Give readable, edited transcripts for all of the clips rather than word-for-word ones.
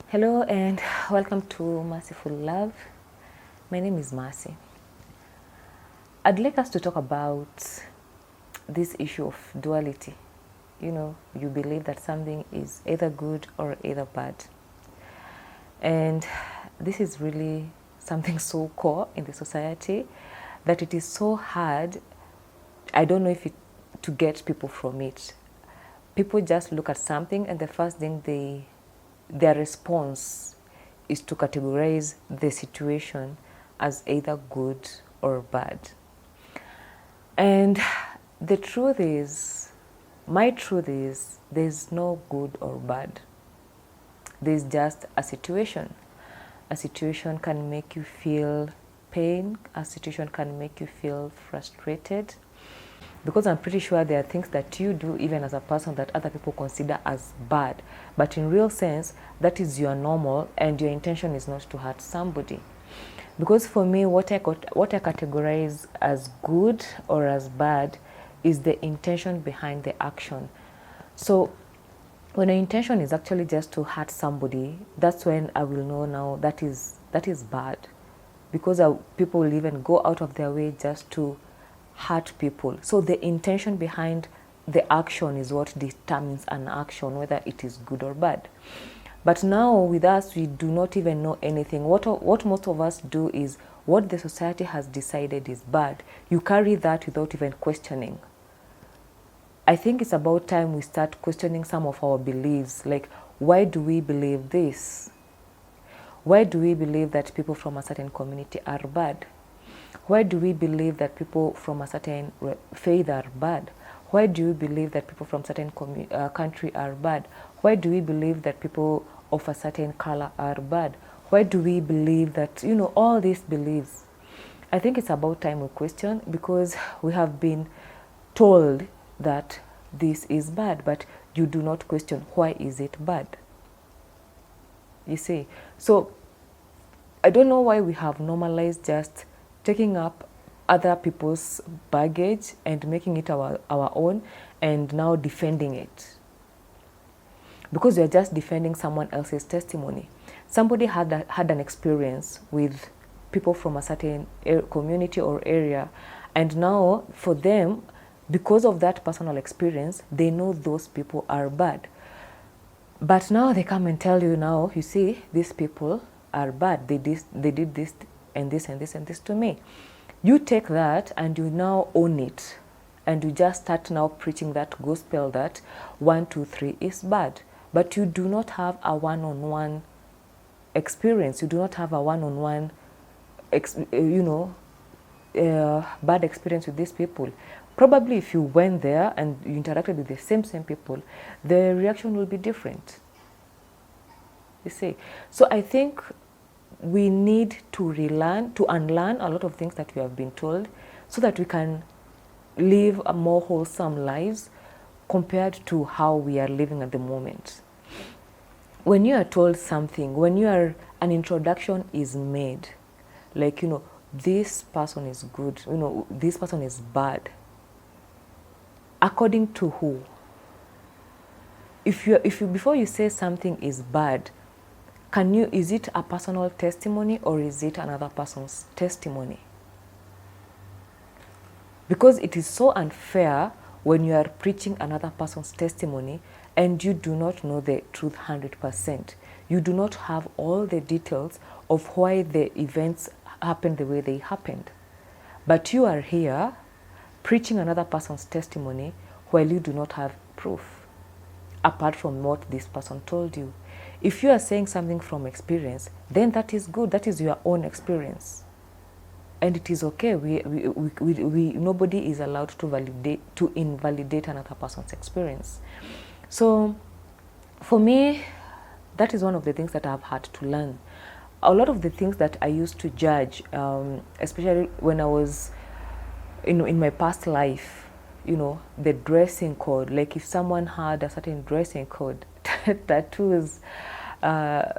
Hello and welcome to Merciful Love. My name is Mercy. I'd like us to talk about this issue of duality. You believe that something is either good or either bad. And this is really something so core in the society that it is so hard, I don't know if to get people from it. People just look at something and the first thing their response is to categorize the situation as either good or bad. And the truth is, my truth is, there's no good or bad. There's just a situation. A situation can make you feel pain. A situation can make you feel frustrated. Because I'm pretty sure there are things that you do even as a person that other people consider as bad. But in real sense, that is your normal and your intention is not to hurt somebody. Because for me, what I categorize as good or as bad is the intention behind the action. So when the intention is actually just to hurt somebody, that's when I will know now that is bad. Because people will even go out of their way just to hurt people. So the intention behind the action is what determines an action, whether it is good or bad. But now with us, we do not even know anything. What most of us do is what the society has decided is bad. You carry that without even questioning. I think it's about time we start questioning some of our beliefs. Like, why do we believe this? Why do we believe that people from a certain community are bad? Why do we believe that people from a certain faith are bad? Why do we believe that people from a certain country are bad? Why do we believe that people of a certain color are bad? Why do we believe that, all these beliefs? I think it's about time we question, because we have been told that this is bad, but you do not question why is it bad. You see? So I don't know why we have normalized just taking up other people's baggage and making it our own and now defending it. Because we are just defending someone else's testimony. Somebody had an experience with people from a certain community or area, and now for them, because of that personal experience, they know those people are bad. But now they come and tell you now, you see, these people are bad. They did this and this and this and this to me. You take that and you now own it, and you just start now preaching that gospel that 1, 2, 3 is bad. But you do not have a one-on-one experience. You do not have a one-on-one, bad experience with these people. Probably if you went there and you interacted with the same people, the reaction will be different. You see? So I think we need to unlearn a lot of things that we have been told so that we can live a more wholesome lives compared to how we are living at the moment. When you are told something, when an introduction is made, like, this person is good, this person is bad, according to who? If you before you say something is bad, is it a personal testimony or is it another person's testimony? Because it is so unfair when you are preaching another person's testimony and you do not know the truth 100%. You do not have all the details of why the events happened the way they happened. But you are here preaching another person's testimony while you do not have proof, apart from what this person told you. If you are saying something from experience, then that is good. That is your own experience. And it is okay. Nobody is allowed to invalidate another person's experience. So for me, that is one of the things that I've had to learn. A lot of the things that I used to judge, especially when I was in my past life, the dressing code, like if someone had a certain dressing code, tattoos, I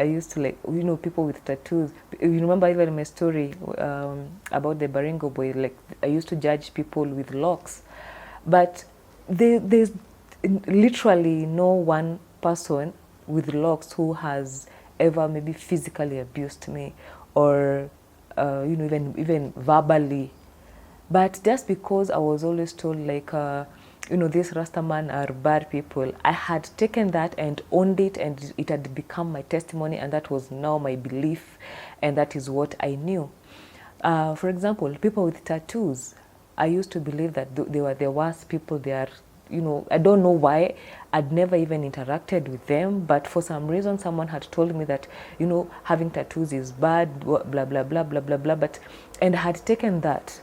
used to people with tattoos. You remember even my story about the Baringo boy, like I used to judge people with locks. But there's literally no one person with locks who has ever maybe physically abused me, or even verbally. But just because I was always told like these Rastaman are bad people, I had taken that and owned it, and it had become my testimony, and that was now my belief, and that is what I knew. For example, people with tattoos, I used to believe that they were the worst people. They are, I don't know why. I'd never even interacted with them, but for some reason someone had told me that, having tattoos is bad, blah, blah, blah, blah, blah, blah, and I had taken that.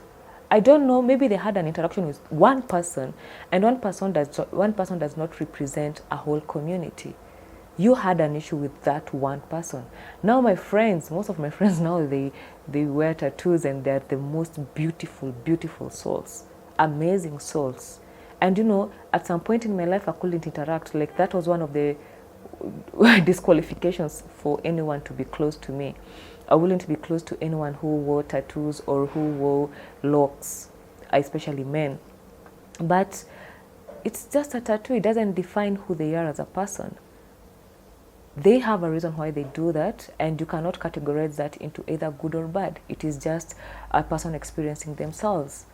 I don't know, maybe they had an interaction with one person, and one person does not represent a whole community. You had an issue with that one person. Now my friends, most of my friends now, they wear tattoos, and they're the most beautiful, beautiful souls, amazing souls. And at some point in my life, I couldn't interact. Like, that was one of the disqualifications for anyone to be close to me. I wouldn't be close to anyone who wore tattoos or who wore locks, especially men. But it's just a tattoo. It doesn't define who they are as a person. They have a reason why they do that, and you cannot categorize that into either good or bad. It is just a person experiencing themselves.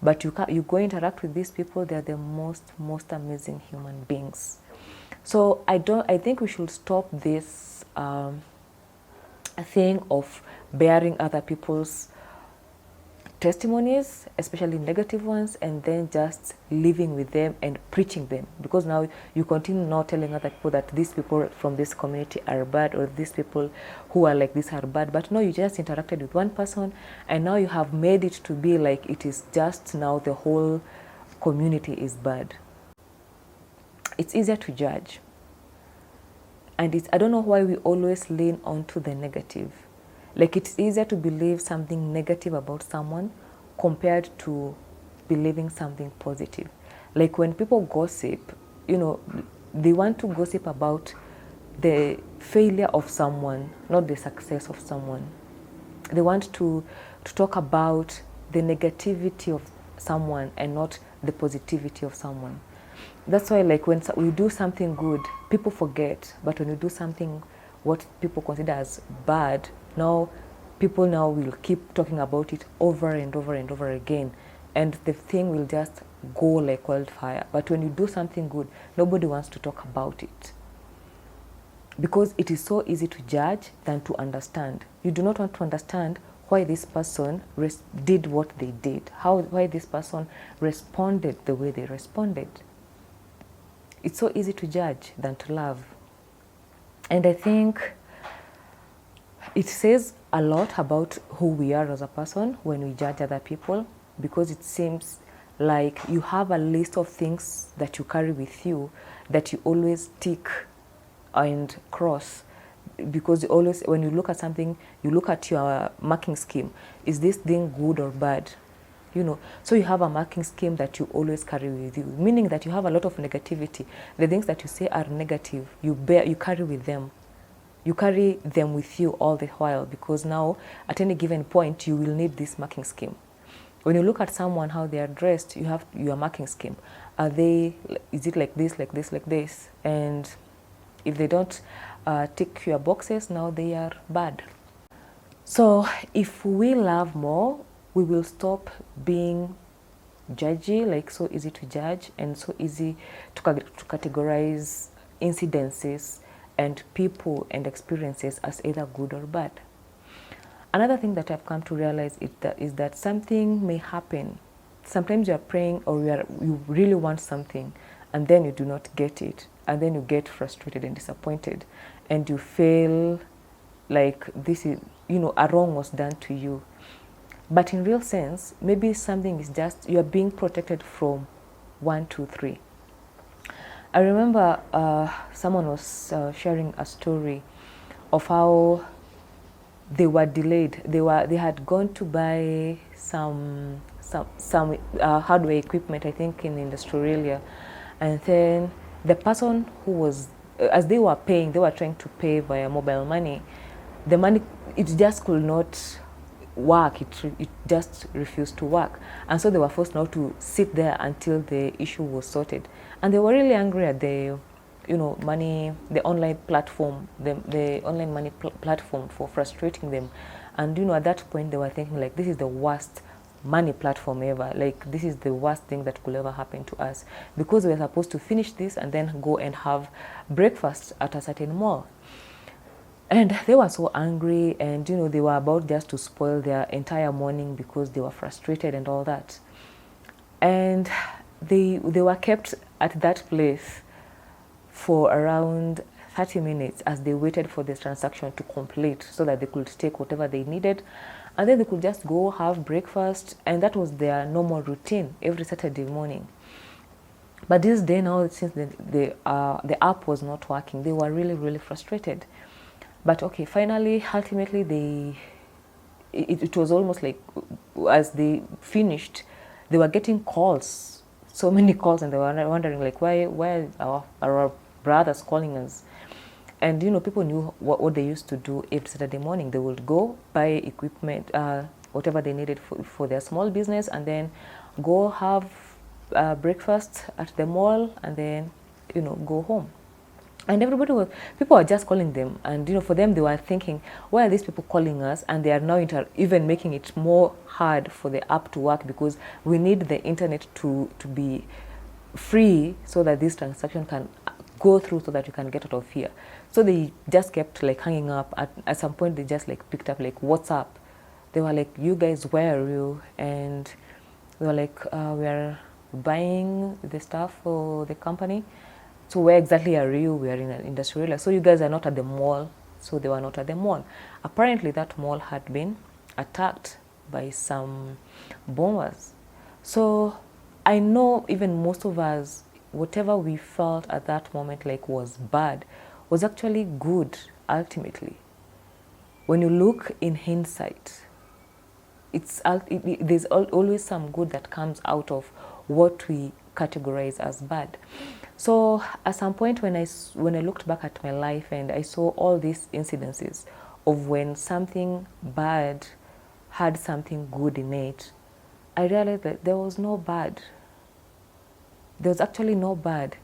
But you go interact with these people, they're the most amazing human beings. So I think we should stop this thing of bearing other people's testimonies, especially negative ones, and then just living with them and preaching them. Because now you continue now telling other people that these people from this community are bad, or these people who are like this are bad. But no, you just interacted with one person, and now you have made it to be like it is just now the whole community is bad. It's easier to judge. And I don't know why we always lean onto the negative. Like, it's easier to believe something negative about someone compared to believing something positive. Like, when people gossip, they want to gossip about the failure of someone, not the success of someone. They want to talk about the negativity of someone and not the positivity of someone. That's why, like, when we do something good, people forget. But when we do something what people consider as bad, now people now will keep talking about it over and over and over again, and the thing will just go like wildfire. But when you do something good, nobody wants to talk about it, because it is so easy to judge than to understand. You do not want to understand why this person did what they did, why this person responded the way they responded. It's so easy to judge than to love. And I think it says a lot about who we are as a person when we judge other people, because it seems like you have a list of things that you carry with you that you always tick and cross, because you always, when you look at something, you look at your marking scheme. Is this thing good or bad? So you have a marking scheme that you always carry with you, meaning that you have a lot of negativity. The things that you say are negative, you carry with them. You carry them with you all the while, because now at any given point you will need this marking scheme. When you look at someone, how they are dressed, you have your marking scheme. Is it like this, like this, like this? And if they don't tick your boxes, now they are bad. So if we love more, we will stop being judgy, like so easy to judge and so easy to categorize incidences and people and experiences as either good or bad. Another thing that I've come to realize is that something may happen. Sometimes you are praying, or you really want something, and then you do not get it, and then you get frustrated and disappointed, and you feel like this is, a wrong was done to you. But in real sense, maybe something is just, you are being protected from 1, 2, 3. I remember someone was sharing a story of how they were delayed. They had gone to buy some hardware equipment, I think in Australia, and then the person who was, as they were paying, they were trying to pay via mobile money. The money, it just could not work. It just refused to work, and so they were forced now to sit there until the issue was sorted. And they were really angry at the money, the online platform, the online money platform for frustrating them. And at that point they were thinking like, this is the worst money platform ever. Like, this is the worst thing that could ever happen to us, because we were supposed to finish this and then go and have breakfast at a certain mall. And they were so angry, and they were about just to spoil their entire morning because they were frustrated and all that. And they were kept at that place for around 30 minutes as they waited for this transaction to complete, so that they could take whatever they needed, and then they could just go have breakfast. And that was their normal routine every Saturday morning. But this day now, since the app was not working, they were really, really frustrated. But okay, finally, ultimately, it was almost like, as they finished, they were getting calls, so many calls, and they were wondering like, why are our brothers calling us? And people knew what they used to do every Saturday morning. They would go buy equipment, whatever they needed for their small business, and then go have breakfast at the mall, and then go home. And people were just calling them, and for them, they were thinking, why are these people calling us? And they are now even making it more hard for the app to work, because we need the internet to be free so that this transaction can go through, so that you can get out of here. So they just kept like hanging up. At some point, they just like picked up like, what's up? They were like, you guys, where are you? And they were like, we are buying the stuff for the company. So where exactly are you? We are in an industrial area. So you guys are not at the mall. So they were not at the mall. Apparently that mall had been attacked by some bombers. So I know even most of us, whatever we felt at that moment like was bad, was actually good ultimately. When you look in hindsight, there's always some good that comes out of what we categorize as bad. So at some point when I looked back at my life and I saw all these incidences of when something bad had something good in it, I realized that there was no bad. There was actually no bad.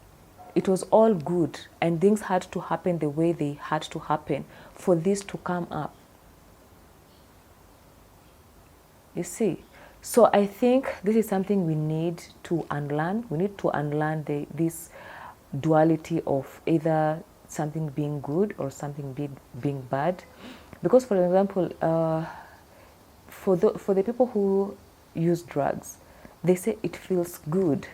It was all good, and things had to happen the way they had to happen for this to come up. You see? So I think this is something we need to unlearn. We need to unlearn this duality of either something being good or something being bad. Because, for example, for the people who use drugs, they say it feels good.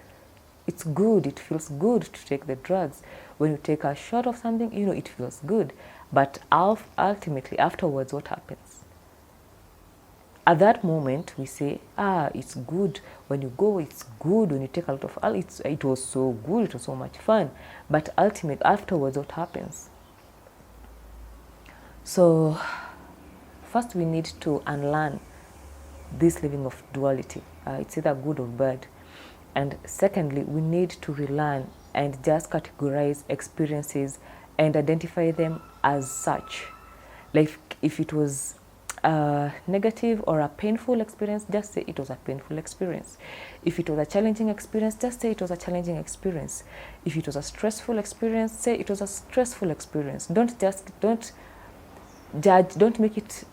It's good. It feels good to take the drugs. When you take a shot of something, it feels good. But ultimately, afterwards, what happens? At that moment, we say, it's good. When you go, it's good. When you take a lot of it was so good. It was so much fun. But ultimately, afterwards, what happens? So, first we need to unlearn this living of duality. It's either good or bad. And secondly, we need to relearn and just categorize experiences and identify them as such. Like if it was a negative or a painful experience, just say it was a painful experience. If it was a challenging experience, just say it was a challenging experience. If it was a stressful experience, say it was a stressful experience. Don't judge, don't make it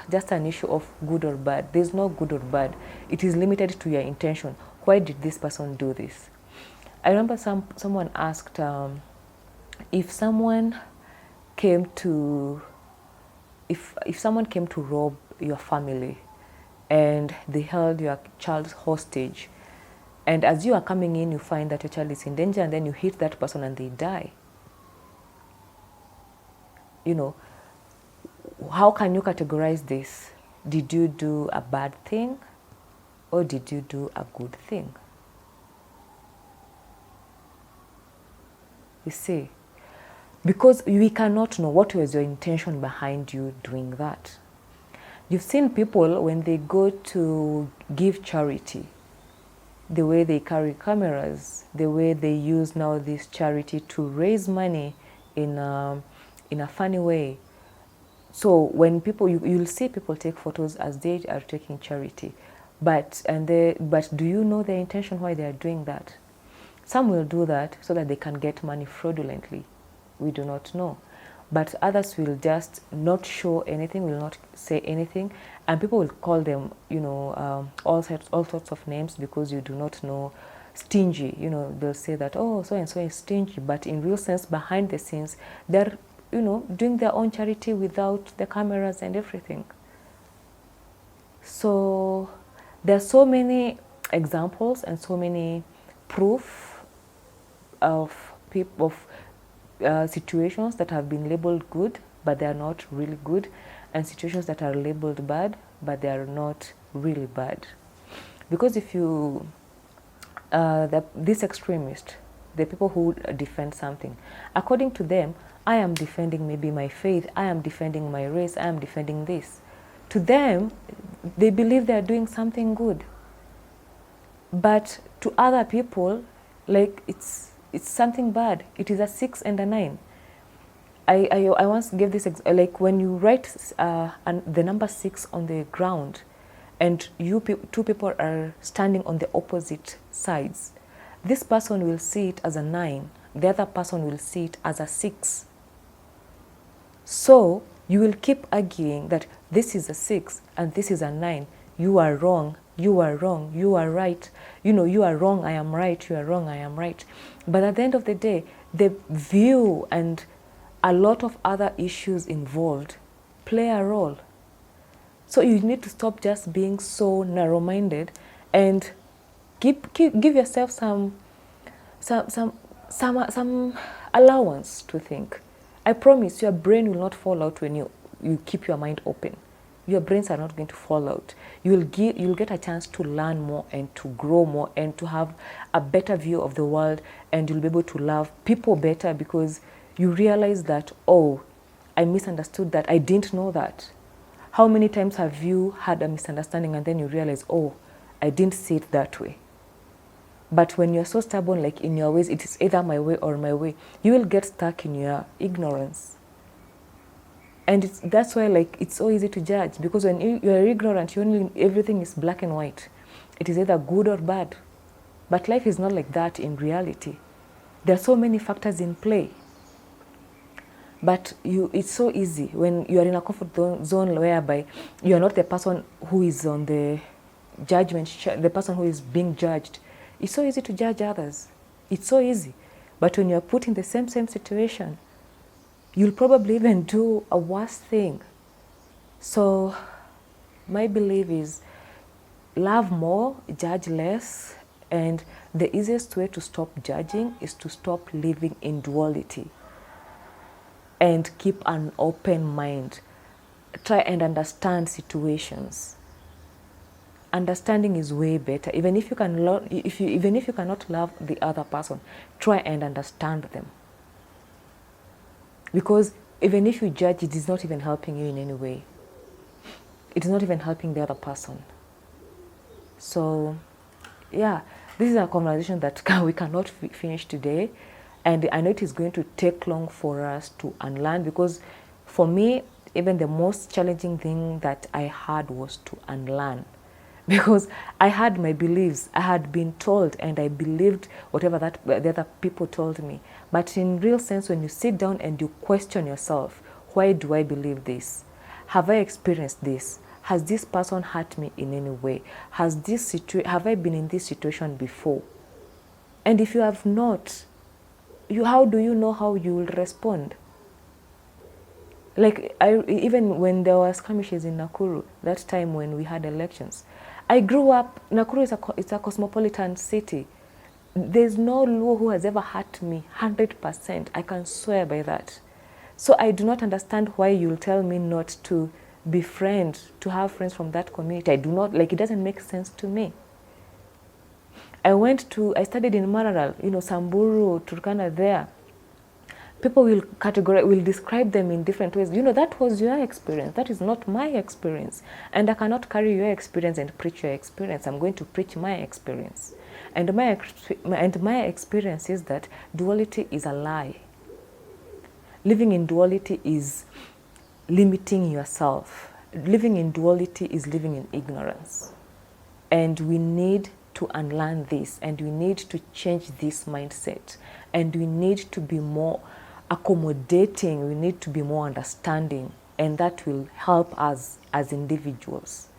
just an issue of good or bad. There's no good or bad. It is limited to your intention. Why did this person do this? I remember someone asked if someone came to rob your family and they held your child hostage, and as you are coming in, you find that your child is in danger, and then you hit that person and they die. How can you categorize this? Did you do a bad thing or did you do a good thing? You see? Because we cannot know what was your intention behind you doing that. You've seen people when they go to give charity, the way they carry cameras, the way they use now this charity to raise money in a funny way. So when you'll see people take photos as they are taking charity, but do you know their intention why they are doing that? Some will do that so that they can get money fraudulently. We do not know. But others will just not show anything, will not say anything, and people will call them, all sorts of names because you do not know. Stingy, they'll say that, oh, so and so is stingy, but in real sense, behind the scenes, they're, doing their own charity without the cameras and everything. So there are so many examples and so many proof of people, situations that have been labeled good, but they are not really good, and situations that are labeled bad, but they are not really bad. Because if you, this extremist, the people who defend something, according to them, I am defending maybe my faith, I am defending my race, I am defending this. To them, they believe they are doing something good. But to other people, like it's something bad. It is a 6 and a 9. I once gave this, like when you write the number 6 on the ground, and two people are standing on the opposite sides, this person will see it as a 9. The other person will see it as a 6. So you will keep arguing that this is a 6 and this is a 9. You are wrong. You are wrong. You are right. You are wrong. I am right. You are wrong. I am right. But at the end of the day, the view and a lot of other issues involved play a role. So you need to stop just being so narrow-minded and give yourself some allowance to think. I promise your brain will not fall out when you keep your mind open. Your brains are not going to fall out. You'll get a chance to learn more and to grow more and to have a better view of the world, and you'll be able to love people better because you realize that, oh, I misunderstood that. I didn't know that. How many times have you had a misunderstanding and then you realize, oh, I didn't see it that way? But when you're so stubborn, like in your ways, it is either my way or my way, you will get stuck in your ignorance. And that's why, like, it's so easy to judge, because when you're ignorant, everything is black and white. It is either good or bad. But life is not like that in reality. There are so many factors in play. But it's so easy when you are in a comfort zone whereby you are not the person who is on the judgment, the person who is being judged. It's so easy to judge others. It's so easy. But when you're put in the same situation, you'll probably even do a worse thing. So my belief is love more, judge less, and the easiest way to stop judging is to stop living in duality and keep an open mind. Try and understand situations. Understanding is way better. Even if you cannot love the other person, try and understand them. Because even if you judge, it is not even helping you in any way. It is not even helping the other person. So, yeah, this is a conversation that we cannot finish today. And I know it is going to take long for us to unlearn, because for me, even the most challenging thing that I had was to unlearn. Because I had my beliefs, I had been told, and I believed whatever that the other people told me. But in real sense, when you sit down and you question yourself, why do I believe this? Have I experienced this? Has this person hurt me in any way? Have I been in this situation before? And if you have not, how do you know how you will respond? Like, even when there were skirmishes in Nakuru, that time when we had elections, I grew up, Nakuru is a cosmopolitan city. There's no Luo who has ever hurt me 100%. I can swear by that. So I do not understand why you'll tell me not to befriend, to have friends from that community. I do not, like, it doesn't make sense to me. I studied in Mararal, Samburu, Turkana there. People will describe them in different ways. That was your experience. That is not my experience. And I cannot carry your experience and preach your experience. I'm going to preach my experience. And my experience is that duality is a lie. Living in duality is limiting yourself. Living in duality is living in ignorance. And we need to unlearn this, and we need to change this mindset, and we need to be more accommodating, we need to be more understanding, and that will help us as individuals.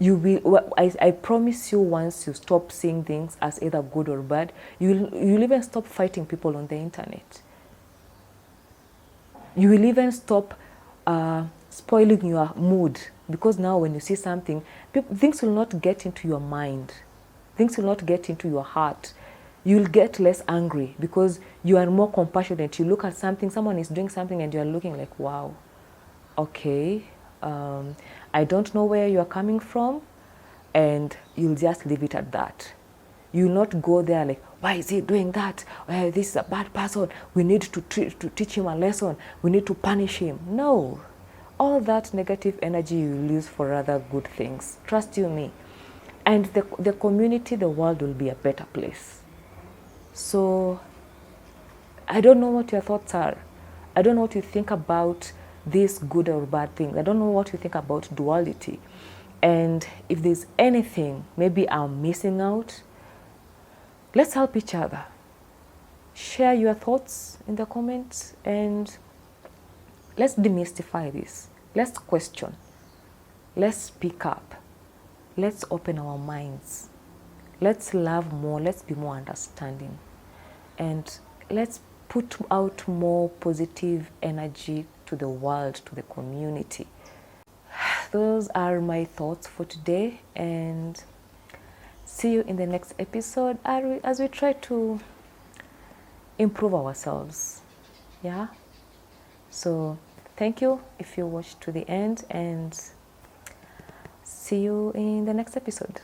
You will, I promise you, once you stop seeing things as either good or bad, you'll even stop fighting people on the internet. You will even stop spoiling your mood, because now when you see something, things will not get into your mind, things will not get into your heart. You'll get less angry because you are more compassionate. You look at something, someone is doing something, and you are looking like, wow, okay, I don't know where you are coming from, and you'll just leave it at that. You'll not go there like, why is he doing that? This is a bad person. We need to teach him a lesson. We need to punish him. No. All that negative energy you use for other good things. Trust you me. And the community, the world will be a better place. So I don't know what your thoughts are. I don't know what you think about these good or bad things. I don't know what you think about duality. And if there's anything maybe I'm missing out, let's help each other. Share your thoughts in the comments, and let's demystify this. Let's question. Let's speak up. Let's open our minds. Let's love more. Let's be more understanding. And let's put out more positive energy to the world, to the community. Those are my thoughts for today, and see you in the next episode as we try to improve ourselves. Yeah? So thank you if you watched to the end, and see you in the next episode.